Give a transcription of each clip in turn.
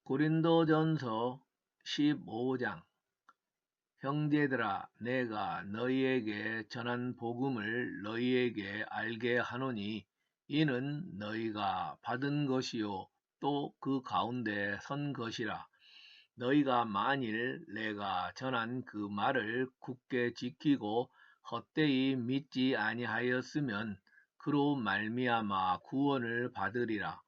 고린도전서 15장. 형제들아, 내가 너희에게 전한 복음을 너희에게 알게 하노니 이는 너희가 받은 것이요 또 그 가운데 선 것이라. 너희가 만일 내가 전한 그 말을 굳게 지키고 헛되이 믿지 아니하였으면 그로 말미암아 구원을 받으리라.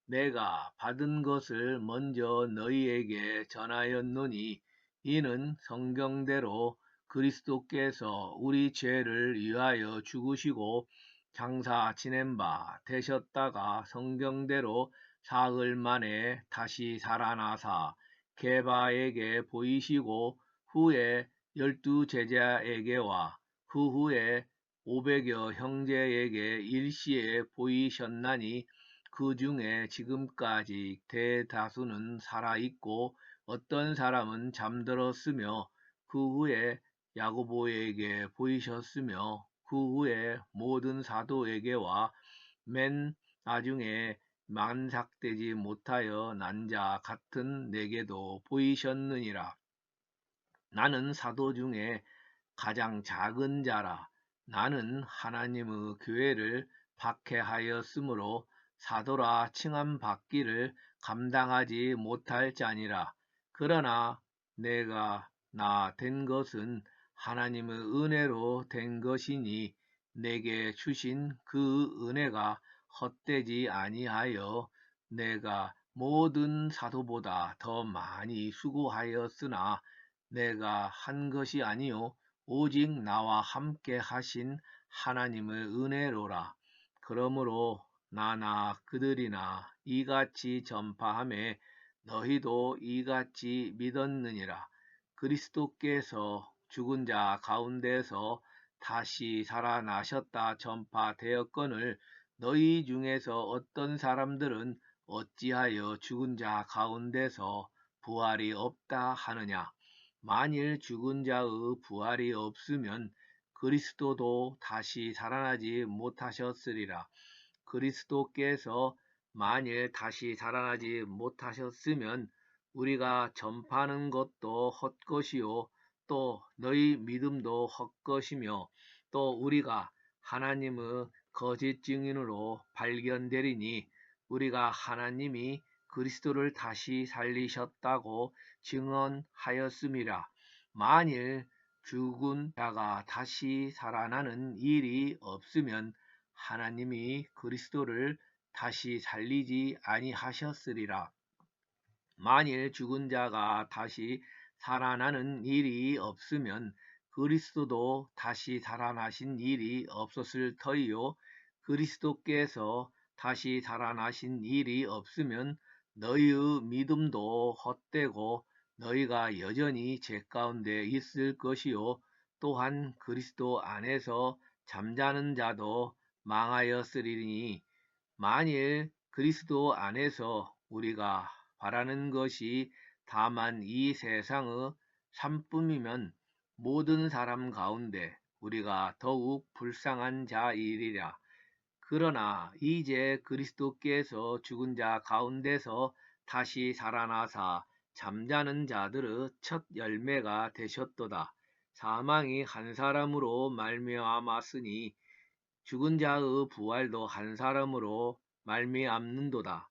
내가 받은 것을 먼저 너희에게 전하였노니 이는 성경대로 그리스도께서 우리 죄를 위하여 죽으시고 장사 지낸 바 되셨다가 성경대로 사흘 만에 다시 살아나사 게바에게 보이시고 후에 12제자에게와 그 후에 500여 형제에게 일시에 보이셨나니 그 중에 지금까지 대다수는 살아있고 어떤 사람은 잠들었으며 그 후에 야고보에게 보이셨으며 그 후에 모든 사도에게와 맨 나중에 만삭되지 못하여 난 자 같은 내게도 보이셨느니라. 나는 사도 중에 가장 작은 자라. 나는 하나님의 교회를 박해하였으므로 사도라 칭함 받기를 감당하지 못할 자니라. 그러나 내가 나 된 것은 하나님의 은혜로 된 것이니 내게 주신 그 은혜가 헛되지 아니하여 내가 모든 사도보다 더 많이 수고하였으나 내가 한 것이 아니요 오직 나와 함께 하신 하나님의 은혜로라. 그러므로 나나 그들이나 이같이 전파하매 너희도 이같이 믿었느니라. 그리스도께서 죽은 자 가운데서 다시 살아나셨다 전파되었거늘 너희 중에서 어떤 사람들은 어찌하여 죽은 자 가운데서 부활이 없다 하느냐. 만일 죽은 자의 부활이 없으면 그리스도도 다시 살아나지 못하셨으리라. 그리스도께서 만일 다시 살아나지 못하셨으면 우리가 전파하는 것도 헛것이요 또 너희 믿음도 헛것이며 또 우리가 하나님의 거짓 증인으로 발견되리니 우리가 하나님이 그리스도를 다시 살리셨다고 증언하였음이라. 만일 죽은 자가 다시 살아나는 일이 없으면 하나님이 그리스도를 다시 살리지 아니하셨으리라. 만일 죽은 자가 다시 살아나는 일이 없으면 그리스도도 다시 살아나신 일이 없었을 터이요 그리스도께서 다시 살아나신 일이 없으면 너희의 믿음도 헛되고 너희가 여전히 죄 가운데 있을 것이요 또한 그리스도 안에서 잠자는 자도 망하였으리니 만일 그리스도 안에서 우리가 바라는 것이 다만 이 세상의 삶뿐이면 모든 사람 가운데 우리가 더욱 불쌍한 자이리라. 그러나 이제 그리스도께서 죽은 자 가운데서 다시 살아나사 잠자는 자들의 첫 열매가 되셨도다. 사망이 한 사람으로 말미암았으니 죽은 자의 부활도 한 사람으로 말미암는도다.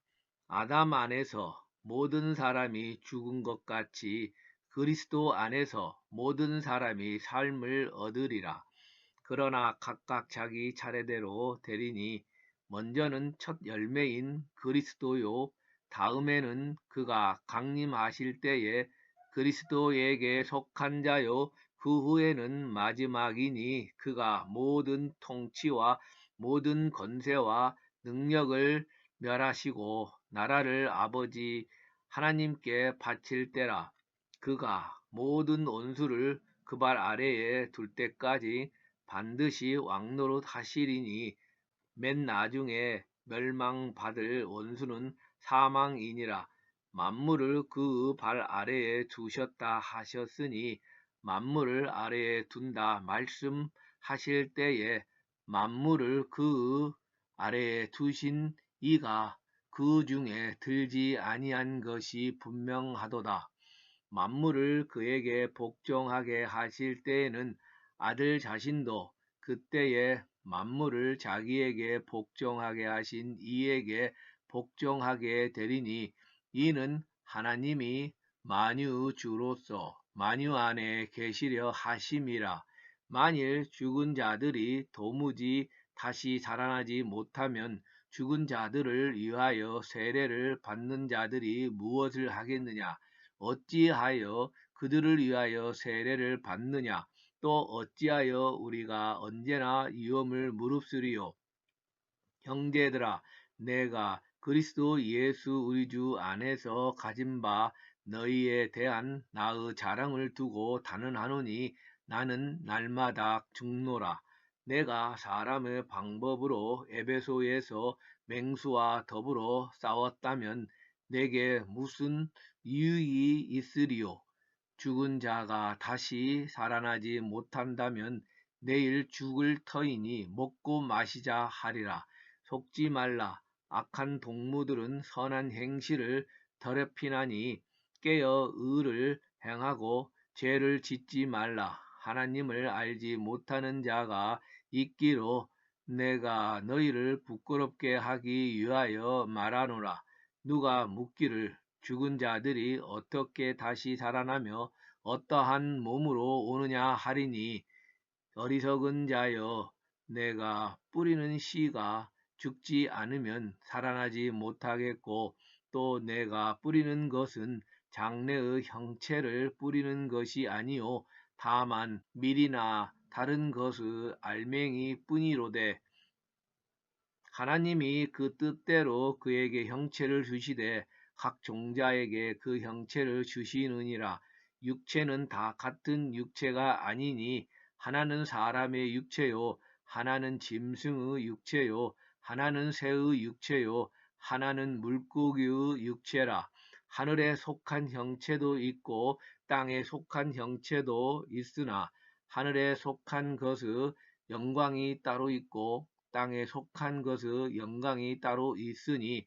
아담 안에서 모든 사람이 죽은 것 같이 그리스도 안에서 모든 사람이 삶을 얻으리라. 그러나 각각 자기 차례대로 되리니 먼저는 첫 열매인 그리스도요 다음에는 그가 강림하실 때에 그리스도에게 속한 자요 그 후에는 마지막이니 그가 모든 통치와 모든 권세와 능력을 멸하시고 나라를 아버지 하나님께 바칠 때라. 그가 모든 원수를 그 발 아래에 둘 때까지 반드시 왕노릇 하시리니 맨 나중에 멸망받을 원수는 사망이니라. 만물을 그 발 아래에 두셨다 하셨으니 만물을 아래에 둔다 말씀하실 때에 만물을 그 아래에 두신 이가 그 중에 들지 아니한 것이 분명하도다. 만물을 그에게 복종하게 하실 때에는 아들 자신도 그때에 만물을 자기에게 복종하게 하신 이에게 복종하게 되리니, 이는 하나님이 만유 주로서 만유 안에 계시려 하심이라. 만일 죽은 자들이 도무지 다시 살아나지 못하면 죽은 자들을 위하여 세례를 받는 자들이 무엇을 하겠느냐? 어찌하여 그들을 위하여 세례를 받느냐? 또 어찌하여 우리가 언제나 위험을 무릅쓰리요? 형제들아, 내가 그리스도 예수 우리 주 안에서 가진 바 너희에 대한 나의 자랑을 두고 단언하노니, 나는 날마다 죽노라. 내가 사람의 방법으로 에베소에서 맹수와 더불어 싸웠다면 내게 무슨 유익이 있으리요? 죽은 자가 다시 살아나지 못한다면 내일 죽을 터이니 먹고 마시자 하리라. 속지 말라. 악한 동무들은 선한 행실을 더럽히나니 깨어 의를 행하고 죄를 짓지 말라. 하나님을 알지 못하는 자가 있기로 내가 너희를 부끄럽게 하기 위하여 말하노라. 누가 묻기를 죽은 자들이 어떻게 다시 살아나며 어떠한 몸으로 오느냐 하리니, 어리석은 자여, 내가 뿌리는 씨가 죽지 않으면 살아나지 못하겠고, 또 내가 뿌리는 것은 장래의 형체를 뿌리는 것이 아니요 다만 밀이나 다른 것의 알맹이 뿐이로되, 하나님이 그 뜻대로 그에게 형체를 주시되 각 종자에게 그 형체를 주시느니라. 육체는 다 같은 육체가 아니니 하나는 사람의 육체요, 하나는 짐승의 육체요, 하나는 새의 육체요, 하나는 물고기의 육체라. 하늘에 속한 형체도 있고 땅에 속한 형체도 있으나 하늘에 속한 것의 영광이 따로 있고 땅에 속한 것의 영광이 따로 있으니,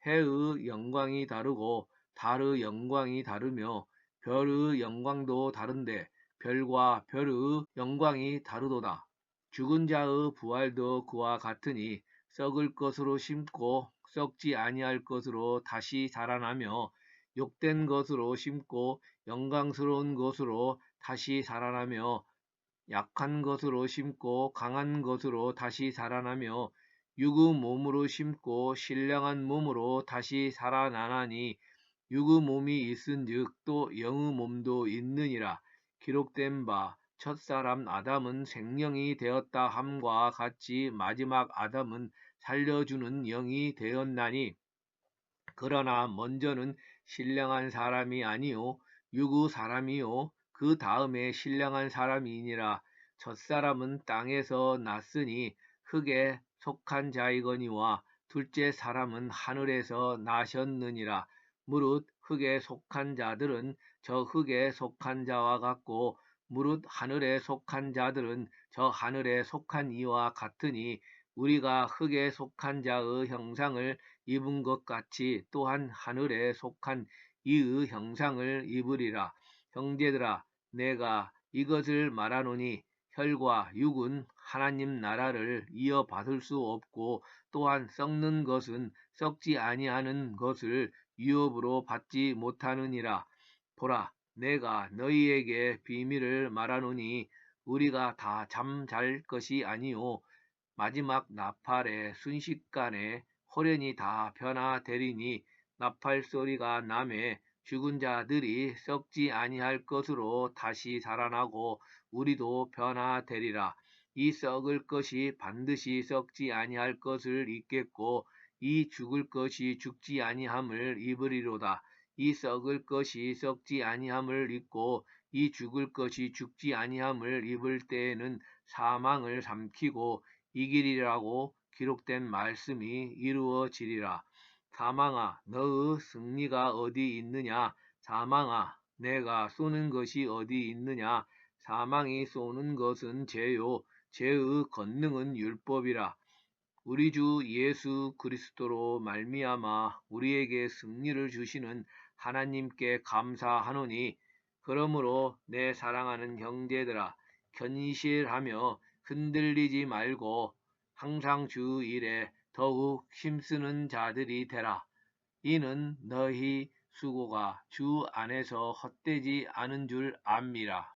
해의 영광이 다르고 달의 영광이 다르며 별의 영광도 다른데 별과 별의 영광이 다르도다. 죽은 자의 부활도 그와 같으니 썩을 것으로 심고 썩지 아니할 것으로 다시 살아나며, 욕된 것으로 심고 영광스러운 것으로 다시 살아나며, 약한 것으로 심고 강한 것으로 다시 살아나며, 육의 몸으로 심고 신령한 몸으로 다시 살아나나니, 육의 몸이 있은즉 또 영의 몸도 있느니라. 기록된 바 첫사람 아담은 생명이 되었다 함과 같이 마지막 아담은 살려주는 영이 되었나니, 그러나 먼저는 신령한 사람이 아니요 육의 사람이요 그 다음에 신령한 사람이니라. 첫사람은 땅에서 났으니 흙에 속한 자이거니와 둘째 사람은 하늘에서 나셨느니라. 무릇 흙에 속한 자들은 저 흙에 속한 자와 같고 무릇 하늘에 속한 자들은 저 하늘에 속한 이와 같으니, 우리가 흙에 속한 자의 형상을 입은 것 같이 또한 하늘에 속한 이의 형상을 입으리라. 형제들아, 내가 이것을 말하노니 혈과 육은 하나님 나라를 이어받을 수 없고, 또한 썩는 것은 썩지 아니하는 것을 유업으로 받지 못하느니라. 보라, 내가 너희에게 비밀을 말하노니 우리가 다 잠잘 것이 아니요 마지막 나팔의 순식간에 호련히 다 변화되리니, 나팔 소리가 나매 죽은 자들이 썩지 아니할 것으로 다시 살아나고 우리도 변화되리라. 이 썩을 것이 반드시 썩지 아니할 것을 입겠고 이 죽을 것이 죽지 아니함을 입으리로다. 이 썩을 것이 썩지 아니함을 입고 이 죽을 것이 죽지 아니함을 입을 때에는 사망을 삼키고 이기리라고 기록된 말씀이 이루어지리라. 사망아, 너의 승리가 어디 있느냐? 사망아, 내가 쏘는 것이 어디 있느냐? 사망이 쏘는 것은 죄요, 죄의 권능은 율법이라. 우리 주 예수 그리스도로 말미암아 우리에게 승리를 주시는 하나님께 감사하노니 그러므로 내 사랑하는 형제들아 견실하며 흔들리지 말고 항상 주 일에 더욱 힘쓰는 자들이 되라. 이는 너희 수고가 주 안에서 헛되지 않은 줄 압니다.